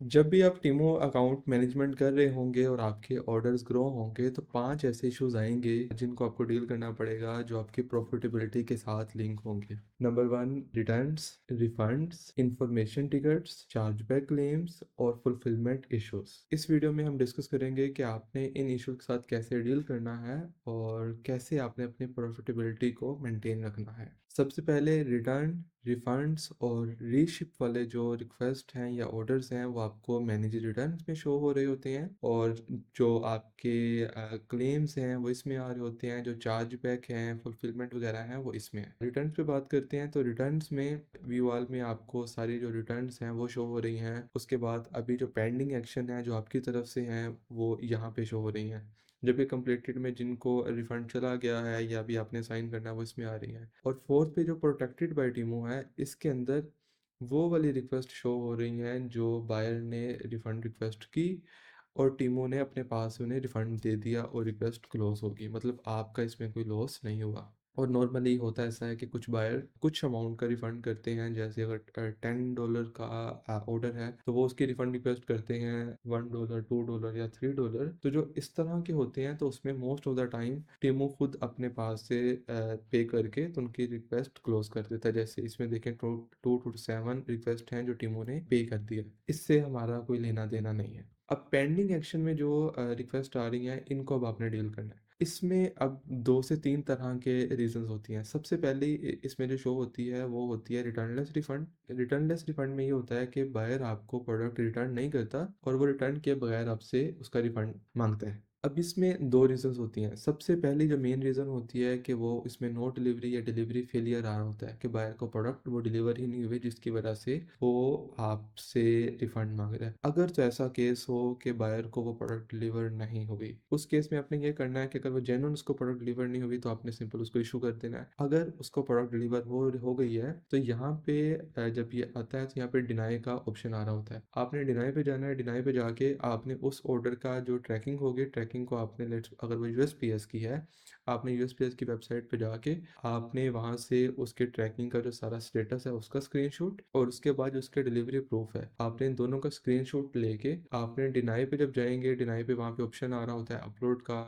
जब भी आप टीमो अकाउंट मैनेजमेंट कर रहे होंगे और आपके ऑर्डर्स ग्रो होंगे तो 5 ऐसे इश्यूज आएंगे जिनको आपको डील करना पड़ेगा जो आपकी प्रॉफिटेबिलिटी के साथ लिंक होंगे। Number 1, returns, refunds, information tickets, chargeback claims और फुलफिलमेंट इश्यूज। इस वीडियो में हम डिस्कस करेंगे कि आपने इन इश्यूज के साथ कैसे डील करना है और कैसे आपने अपनी प्रॉफिटेबिलिटी को मेंटेन रखना है। सबसे पहले रिटर्न, रिफंड्स और रीशिप वाले जो रिक्वेस्ट हैं या ऑर्डर्स हैं वो आपको मैनेज रिटर्न्स में शो हो रहे होते हैं, और जो आपके क्लेम्स हैं वो इसमें आ रहे होते हैं, जो चार्जबैक हैं, फुलफिलमेंट वगैरह हैं वो इसमें है। रिटर्न्स पे बात करते हैं तो रिटर्न्स में व्यू ऑल में आपको सारी जो रिटर्न्स हैं वो शो हो रही हैं। उसके बाद अभी जो पेंडिंग एक्शन है जो आपकी तरफ से हैं वो यहाँ पे शो हो रही हैं, जबकि कंप्लीटेड में जिनको रिफंड चला गया है या अभी आपने साइन करना है वो इसमें आ रही है। और फोर्थ पे जो प्रोटेक्टेड बाय टीमो है इसके अंदर वो वाली रिक्वेस्ट शो हो रही हैं जो बायर ने रिफंड रिक्वेस्ट की और टीमों ने अपने पास से उन्हें रिफंड दे दिया और रिक्वेस्ट क्लोज होगी, मतलब आपका इसमें कोई लॉस नहीं हुआ। और नॉर्मली होता ऐसा है कि कुछ बायर कुछ अमाउंट का रिफंड करते हैं, जैसे अगर $10 का ऑर्डर है तो वो उसकी रिफंड रिक्वेस्ट करते हैं $1, $2 या $3। तो जो इस तरह के होते हैं तो उसमें मोस्ट ऑफ द टाइम टीमो खुद अपने पास से पे करके तो उनकी रिक्वेस्ट क्लोज कर देता है। जैसे इसमें देखें 2 to 7 रिक्वेस्ट हैं जो टीमों ने पे कर दिया, इससे हमारा कोई लेना देना नहीं है। अब पेंडिंग एक्शन में जो रिक्वेस्ट आ रही हैं इनको अब आपने डील करना है। इसमें अब 2 से 3 तरह के रीजंस होती हैं। सबसे पहले इसमें जो शो होती है वो होती है रिटर्नलेस रिफंड। रिटर्नलेस रिफंड में ये होता है कि बायर आपको प्रोडक्ट रिटर्न नहीं करता और वो रिटर्न के बगैर आपसे उसका रिफंड मांगता है। अब इसमें 2 रीजंस होती हैं। सबसे पहली जो मेन रीज़न होती है कि वो इसमें नो डिलीवरी या डिलीवरी फेलियर आ रहा होता है कि बायर को प्रोडक्ट वो डिलीवर ही नहीं हुई जिसकी वजह से वो आपसे रिफंड मांग रहा है। अगर तो ऐसा केस हो कि बायर को वो प्रोडक्ट डिलीवर नहीं हुई, उस केस में आपने ये करना है कि अगर वो जेन्युइन उसको प्रोडक्ट डिलीवर नहीं हुई तो आपने सिंपल उसको इशू कर देना है। अगर उसको प्रोडक्ट डिलीवर हो गई है तो यहाँ पे जब ये आता है तो यहाँ पे डिनाई का ऑप्शन आ रहा होता है। आपने डिनाई पे जाना है। डिनाई पे जाके आपने उस ऑर्डर का जो ट्रैकिंग होगी, ट्रैकिंग को आपने लेट्स अगर वो यूएसपीएस की है, आपने यूएसपीएस की वेबसाइट पे जाके आपने वहाँ से उसके ट्रैकिंग का जो सारा स्टेटस है उसका स्क्रीनशॉट और उसके बाद जो उसके डिलीवरी प्रूफ है आपने इन दोनों का स्क्रीनशॉट लेके आपने डिनाई पे जब जाएंगे, डिनाई पे वहाँ पे ऑप्शन आ रहा होता है अपलोड का,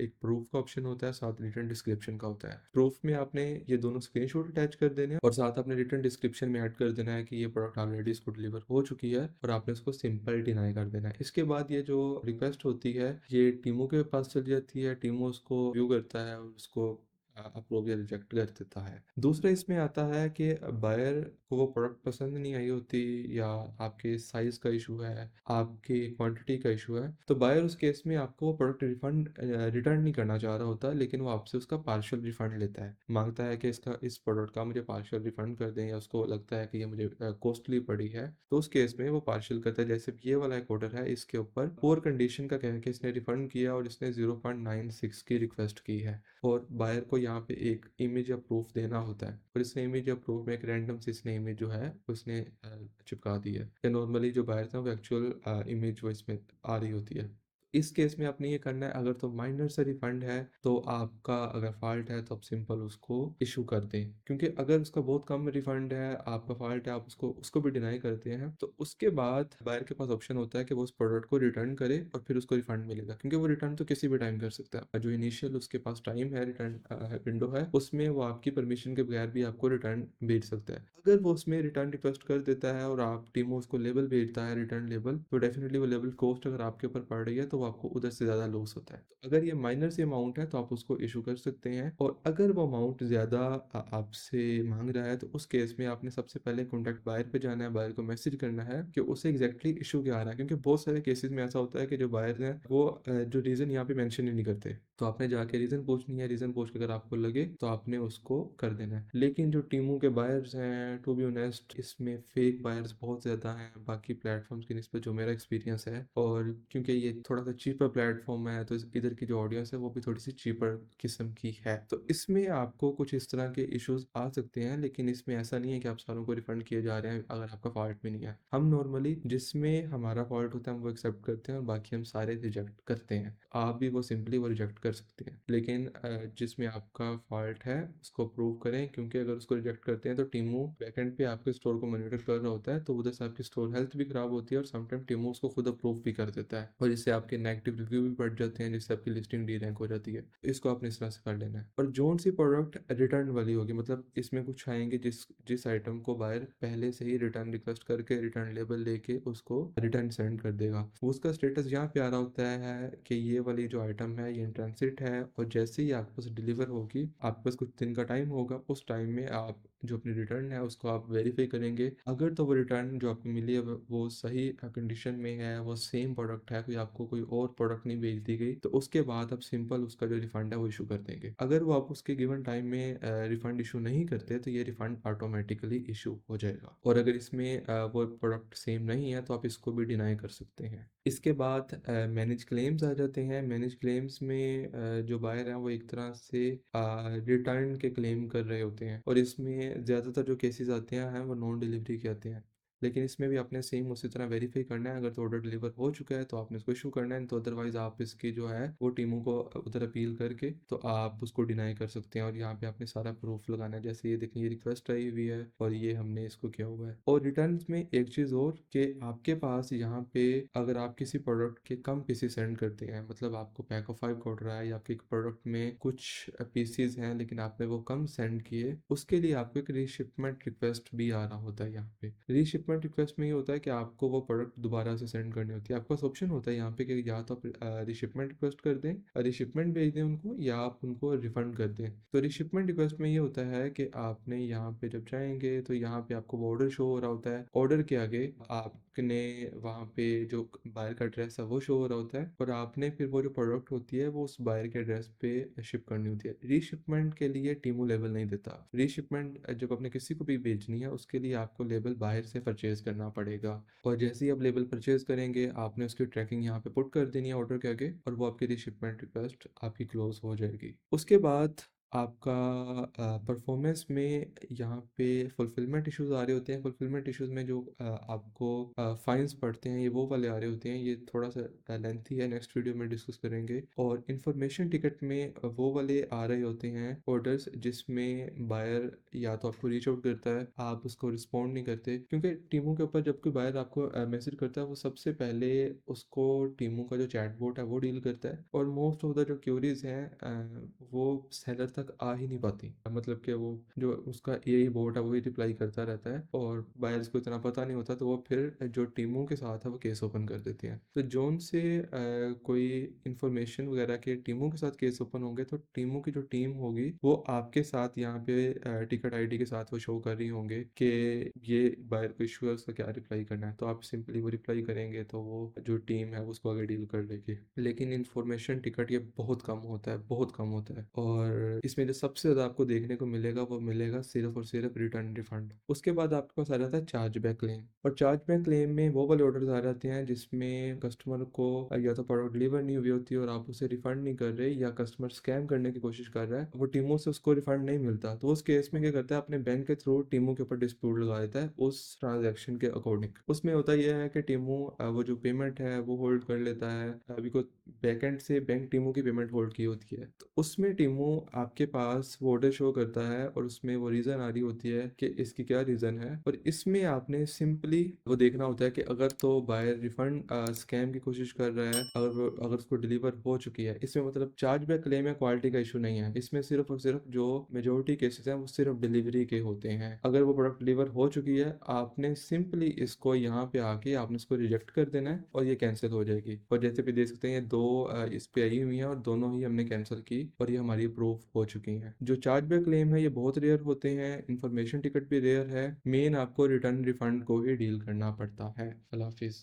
एक प्रूफ का ऑप्शन होता है, साथ रिटर्न डिस्क्रिप्शन का होता है। प्रूफ में आपने ये दोनों स्क्रीनशॉट अटैच कर देने हैं और साथ आपने रिटर्न डिस्क्रिप्शन में ऐड कर देना है कि ये प्रोडक्ट ऑलरेडी इसको डिलीवर हो चुकी है और आपने उसको सिंपल डिनाई कर देना है। इसके बाद ये जो रिक्वेस्ट होती है ये टीमों के पास चली जाती है, टीमों उसको व्यू करता है और उसको अप्रूव या रिजेक्ट कर देता है। दूसरा इसमें आता है कि बायर को वो प्रोडक्ट पसंद नहीं आई होती या आपके साइज का इशू है, आपकी क्वांटिटी का इशू है, तो बायर उस केस में आपको वो प्रोडक्ट रिटर्न नहीं करना चाह रहा होता, लेकिन वो आपसे उसका पार्शियल रिफंड लेता है, मांगता है कि इस प्रोडक्ट का मुझे पार्शियल रिफंड कर दें, या उसको लगता है कि ये मुझे कॉस्टली पड़ी है तो उस केस में वो पार्शियल करता है। जैसे ये वाला एक ऑर्डर है, इसके ऊपर पोर कंडीशन का कह के इसने रिफंड किया और इसने 0.96 की रिक्वेस्ट की है और बायर को यहाँ पे एक इमेज या प्रूफ देना होता है और इसने इमेज या प्रूफ में एक रैंडम से इसने इमेज जो है उसने चिपका दी है, या नॉर्मली जो बायर था वो एक्चुअल इमेज वो इसमें आ रही होती है। इस केस में आपने ये करना है, अगर तो माइनर से रिफंड है तो आपका अगर फॉल्ट है तो आप सिंपल उसको इशू कर दें, क्योंकि अगर उसका बहुत कम रिफंड है, आपका फॉल्ट है, आप उसको उसको भी डिनाई करते हैं तो उसके बाद बायर के पास ऑप्शन होता है कि वो उस प्रोडक्ट को रिटर्न करे और फिर उसको रिफंड मिलेगा, क्योंकि वो रिटर्न तो किसी भी टाइम कर सकता है। जो इनिशियल उसके पास टाइम है, रिटर्न विंडो है, उसमें वो आपकी परमिशन के बगैर भी आपको रिटर्न भेज सकता है। अगर वो उसमें रिटर्न रिक्वेस्ट कर देता है और आप टीमो उसको लेबल भेजता है रिटर्न लेबल, तो डेफिनेटली वो लेबल कॉस्ट अगर आपके ऊपर पड़ रही है तो वो आपको उधर से ज़्यादा लॉस होता है। तो अगर ये माइनर सी अमाउंट है तो आप उसको इशू कर सकते हैं, और अगर वो अमाउंट ज़्यादा आपसे मांग रहा है तो उस केस में आपने सबसे पहले कॉन्टैक्ट बायर पे जाना है, बायर को मैसेज करना है कि उसे एग्जैक्टली इशू क्या आ रहा है, क्योंकि बहुत सारे केसेस में ऐसा होता है कि जो बायर हैं वो जो रीज़न यहाँ पे मेंशन ही नहीं करते, तो आपने जाके रीज़न पूछनी है। रीज़न पूछ के अगर आपको लगे तो आपने उसको कर देना है। लेकिन जो टीमों के बायर्स हैं, टू बी ऑनेस्ट इसमें फेक बायर्स बहुत ज़्यादा हैं बाकी प्लेटफॉर्म्स की निस्बत, जो मेरा एक्सपीरियंस है, और क्योंकि ये थोड़ा सा ज़्यादा चीपर प्लेटफॉर्म है, तो इधर की जो ऑडियंस है वो भी थोड़ी सी चीपर किस्म की है। तो इसमें आपको कुछ इस तरह के इश्यूज आ सकते हैं, लेकिन इसमें ऐसा नहीं है कि आप सारों को रिफंड किए जा रहे हैं अगर आपका फॉल्ट भी नहीं है। हम नॉर्मली जिसमें हमारा फॉल्ट होता है हम वो एक्सेप्ट करते हैं और बाकी हम सारे रिजेक्ट करते हैं। आप भी वो सिंपली वो रिजेक्ट कर सकते हैं, लेकिन जिसमें आपका फॉल्ट है उसको प्रूव करें, क्योंकि अगर उसको रिजेक्ट करते हैं तो टीमू बैकएंड पे आपके स्टोर को मॉनिटर कर रहा होता है, तो उधर से आपकी स्टोर हेल्थ भी खराब होती है और समटाइम टीमू उसको खुद अप्रूव भी कर देता है, और जिससे आपके नेगेटिव रिव्यू भी बढ़ जाते हैं, जिससे आपकी लिस्टिंग डी रैंक हो जाती है। इसको आपने इस तरह से कर लेना है। और जोन सी प्रोडक्ट रिटर्न वाली होगी, मतलब इसमें कुछ आएंगे जिस जिस आइटम को बायर पहले से ही रिटर्न रिक्वेस्ट करके रिटर्न लेबल लेके उसको रिटर्न सेंड कर देगा, उसका स्टेटस यहाँ पे आ रहा होता है कि ये वाली जो आइटम है ये इन ट्रांसिट है, और जैसे ही आपके पास डिलीवर होगी आपके पास कुछ दिन का टाइम होगा, उस टाइम में आप जो अपनी रिटर्न है उसको आप वेरीफाई करेंगे। अगर तो वो रिटर्न जो आपको मिली है वो सही कंडीशन में है, वो सेम प्रोडक्ट है, कोई आपको कोई और प्रोडक्ट नहीं भेज दी गई, तो उसके बाद आप सिंपल उसका जो रिफंड है वो इशू कर देंगे। अगर वो आप उसके गिवन टाइम में रिफंड इशू नहीं करते तो ये रिफंड ऑटोमेटिकली इशू हो जाएगा। और अगर इसमें वो प्रोडक्ट सेम नहीं है तो आप इसको भी डिनाई कर सकते हैं। इसके बाद मैनेज क्लेम्स आ जाते हैं। मैनेज क्लेम्स में जो बायर हैं वो एक तरह से रिटर्न के क्लेम कर रहे होते हैं, और इसमें ज़्यादातर जो केसेस आते हैं वो नॉन डिलीवरी के आते हैं, लेकिन इसमें भी आपने सेम उसी तरह वेरीफाई करना है। अगर तो ऑर्डर डिलीवर हो चुका है तो आपने उसको इशू करना है, तो अदरवाइज आप इसकी जो है वो टीमों को उधर अपील करके तो आप उसको डिनाई कर सकते हैं, और यहाँ पे आपने सारा प्रूफ लगाना है। जैसे ये देखें, ये रिक्वेस्ट आई हुई है और ये हमने इसको किया हुआ है। और रिटर्न में एक चीज़ और कि आपके पास यहाँ पे अगर आप किसी प्रोडक्ट के कम पीसेस सेंड करते हैं, मतलब आपको पैक ऑफ 5 का ऑर्डर आया या आपके एक प्रोडक्ट में कुछ पीसेस हैं लेकिन आपने वो कम सेंड किए, उसके लिए आपको एक रीशिपमेंट रिक्वेस्ट भी आ रहा होता है। यहाँ पे रीशिपमेंट रिक्वेस्ट में ये होता है कि आपको वो प्रोडक्ट दोबारा से सेंड करनी होती है। आपके पास ऑप्शन होता है यहाँ पे कि या तो आप रीशिपमेंट रिक्वेस्ट कर दें, रीशिपमेंट भेज दें उनको, या आप उनको रिफंड कर दें। तो रीशिपमेंट रिक्वेस्ट में ये होता है कि आपने यहाँ पे जब जाएंगे तो यहाँ पे आपको वो ऑर्डर शो हो रहा होता है, ऑर्डर के आगे आपने वहाँ पे जो बायर का एड्रेस है वो शो हो रहा होता है, और आपने फिर वो जो प्रोडक्ट होती है वो उस बायर के एड्रेस पे शिप करनी होती है। रीशिपमेंट के लिए टीमू लेबल नहीं देता। रीशिपमेंट जब आपने किसी को भी भेजनी है उसके लिए आपको लेबल बाहर से परचेज करना पड़ेगा, और जैसे ही आप लेबल परचेज करेंगे आपने उसकी ट्रैकिंग यहाँ पे पुट कर देनी है ऑर्डर के आगे, और वो आपकी रीशिपमेंट रिक्वेस्ट आपकी क्लोज हो जाएगी। उसके बाद आपका परफॉर्मेंस में यहाँ पे फुलफिलमेंट इश्यूज आ रहे होते हैं। फुलफिलमेंट इश्यूज में जो आपको फाइन्स पड़ते हैं ये वो वाले आ रहे होते हैं। ये थोड़ा सा लेंथी है, नेक्स्ट वीडियो में डिस्कस करेंगे। और इंफॉर्मेशन टिकट में वो वाले आ रहे होते हैं ऑर्डर्स जिसमें बायर या तो आपको रीच आउट करता है, आप उसको रिस्पॉन्ड नहीं करते, क्योंकि टीमों के ऊपर जब कोई बायर आपको मैसेज करता है वो सबसे पहले उसको टीमों का जो चैटबॉट है वो डील करता है, और मोस्ट ऑफ द जो क्यूरीज हैं वो सेलर तक आ ही नहीं पाती। मतलब कि वो जो उसका यही बोट है वही रिप्लाई करता रहता है और बायर्स को इतना पता नहीं होता, तो वो फिर जो टीमों के साथ है वो केस ओपन कर देते हैं। तो जोन से कोई इंफॉर्मेशन वगैरह के टीमों के साथ केस ओपन होंगे तो टीमों की जो टीम होगी वो आपके साथ यहाँ पे टिकट आईडी के साथ वो शो कर रही होंगे कि ये बायर को इशू है, उसका क्या रिप्लाई करना है, तो आप सिंपली वो रिप्लाई करेंगे तो वो जो टीम है उसको आगे डील कर लेगी। लेकिन इंफॉर्मेशन टिकट ये बहुत कम होता है, बहुत कम होता है, और इसमें जो सबसे ज़्यादा आपको देखने को मिलेगा वो मिलेगा सिर्फ और सिर्फ रिटर्न रिफंड। उसके बाद आपके पास आ जाता है चार्ज बैक क्लेम, और चार्ज बैक क्लेम में वो वाले ऑर्डर्स आ जाते हैं जिसमें कस्टमर को या तो प्रोडक्ट डिलीवर नहीं हुई होती और आप उसे रिफंड नहीं कर रहे, या कस्टमर स्कैम करने की कोशिश कर रहा है, वो टीमों से उसको रिफंड नहीं मिलता, तो उस केस में क्या करता है अपने बैंक के थ्रू टीमों के ऊपर डिस्प्यूट लगा देता है उस ट्रांजैक्शन के अकॉर्डिंग। उसमें होता यह है कि टीमों वो जो पेमेंट है वो होल्ड कर लेता है, अभी को बैकएंड से बैंक टीमों की पेमेंट होल्ड की होती है, तो उसमें टीमों आपके पास वो ऑर्डर शो करता है और उसमें वो रीज़न आ रही होती है कि इसकी क्या रीज़न है, और इसमें आपने सिंपली वो देखना होता है कि अगर तो बायर रिफंड स्कैम की कोशिश कर रहा है, अगर उसको डिलीवर हो चुकी है, इसमें मतलब चार्ज बैक क्लेम या क्वालिटी का इशू नहीं है, इसमें सिर्फ और सिर्फ जो मेजोरिटी केसेस हैं वो सिर्फ डिलीवरी के होते हैं। अगर वो प्रोडक्ट डिलीवर हो चुकी है आपने सिंपली इसको यहाँ पे आके आपने इसको रिजेक्ट कर देना है और ये कैंसिल हो जाएगी। और जैसे भी देख सकते हैं ये दो इस पे आई हुई हैं और दोनों ही हमने कैंसिल की और ये हमारी अप्रूव हो चुकी हैं। जो चार्ज बैक क्लेम है ये बहुत रेयर होते हैं, इंफॉर्मेशन टिकट भी रेयर है, मेन आपको रिटर्न रिफंड को ही डील करना पड़ता है। अल्लाह हाफिज़।